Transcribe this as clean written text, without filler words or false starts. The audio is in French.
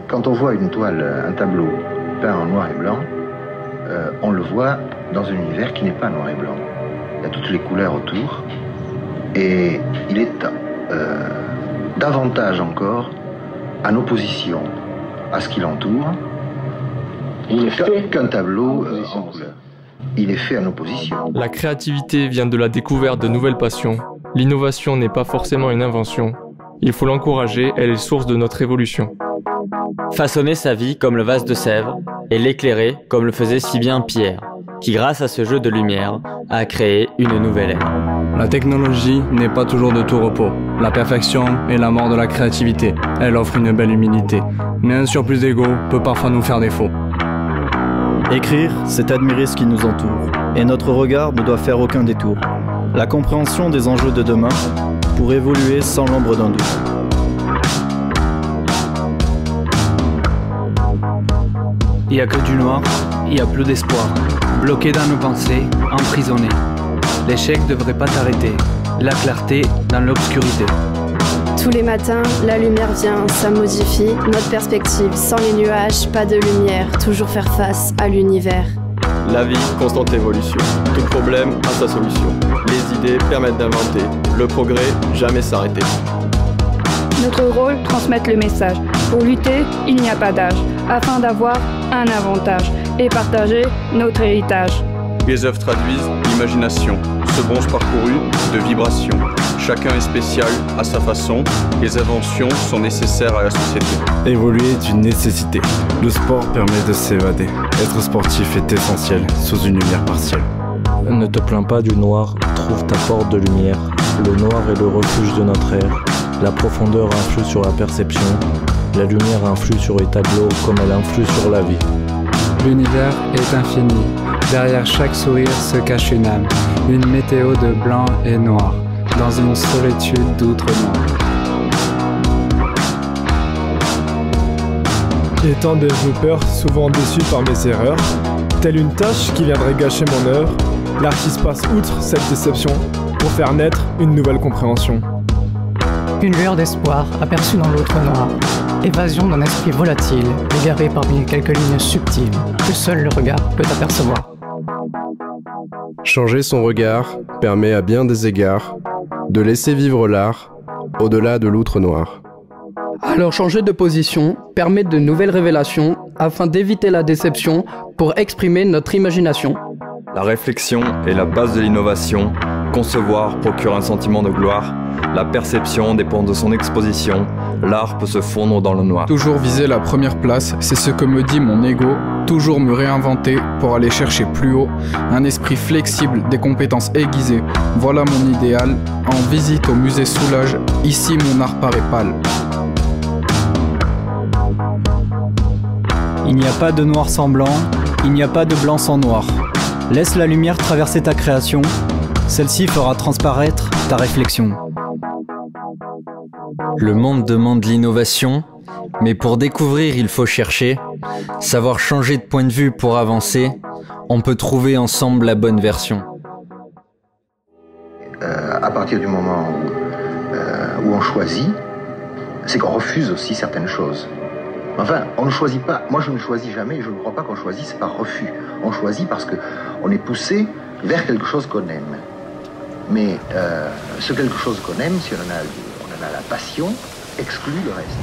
Quand on voit une toile, un tableau peint en noir et blanc, on le voit dans un univers qui n'est pas noir et blanc. Il y a toutes les couleurs autour et il est davantage encore en opposition à ce qui l'entoure qu'un tableau en couleur. Il est fait en opposition. La créativité vient de la découverte de nouvelles passions. L'innovation n'est pas forcément une invention. Il faut l'encourager, elle est source de notre évolution. Façonner sa vie comme le vase de Sèvres et l'éclairer comme le faisait si bien Pierre, qui grâce à ce jeu de lumière a créé une nouvelle ère. La technologie n'est pas toujours de tout repos. La perfection est la mort de la créativité. Elle offre une belle humilité. Mais un surplus d'ego peut parfois nous faire défaut. Écrire, c'est admirer ce qui nous entoure. Et notre regard ne doit faire aucun détour. La compréhension des enjeux de demain pour évoluer sans l'ombre d'un doute. Il n'y a que du noir, il n'y a plus d'espoir. Bloqué dans nos pensées, emprisonné. L'échec devrait pas t'arrêter. La clarté dans l'obscurité. Tous les matins, la lumière vient, ça modifie notre perspective. Sans les nuages, pas de lumière. Toujours faire face à l'univers. La vie, constante évolution. Tout problème a sa solution. Les idées permettent d'inventer. Le progrès, jamais s'arrêter. Notre rôle, transmettre le message. Pour lutter, il n'y a pas d'âge. Afin d'avoir un avantage et partager notre héritage. Les œuvres traduisent l'imagination, ce bronze parcouru de vibrations. Chacun est spécial à sa façon, les inventions sont nécessaires à la société. Évoluer est une nécessité. Le sport permet de s'évader. Être sportif est essentiel, sous une lumière partielle. Ne te plains pas du noir, trouve ta porte de lumière. Le noir est le refuge de notre ère. La profondeur influe sur la perception. La lumière influe sur les tableaux comme elle influe sur la vie. L'univers est infini. Derrière chaque sourire se cache une âme. Une météo de blanc et noir. Dans une solitude d'outre-mer. Étant développeur, souvent déçu par mes erreurs, telle une tâche qui viendrait gâcher mon œuvre, l'artiste passe outre cette déception pour faire naître une nouvelle compréhension. Une lueur d'espoir aperçue dans l'autre noir. Évasion d'un esprit volatile, égaré parmi quelques lignes subtiles que seul le regard peut apercevoir. Changer son regard permet à bien des égards de laisser vivre l'art au-delà de l'outre noir. Alors changer de position permet de nouvelles révélations afin d'éviter la déception pour exprimer notre imagination. La réflexion est la base de l'innovation. Concevoir procure un sentiment de gloire. La perception dépend de son exposition. L'art peut se fondre dans le noir. Toujours viser la première place, c'est ce que me dit mon ego. Toujours me réinventer pour aller chercher plus haut. Un esprit flexible, des compétences aiguisées. Voilà mon idéal. En visite au musée Soulage, ici mon art paraît pâle. Il n'y a pas de noir sans blanc, il n'y a pas de blanc sans noir. Laisse la lumière traverser ta création. Celle-ci fera transparaître ta réflexion. Le monde demande l'innovation, mais pour découvrir, il faut chercher. Savoir changer de point de vue pour avancer, on peut trouver ensemble la bonne version. À partir du moment où on choisit, c'est qu'on refuse aussi certaines choses. Enfin, on ne choisit pas. Moi, je ne choisis jamais. Je ne crois pas qu'on choisisse par refus. On choisit parce qu'on est poussé vers quelque chose qu'on aime. Mais ce quelque chose qu'on aime, si on en a la passion, exclut le reste.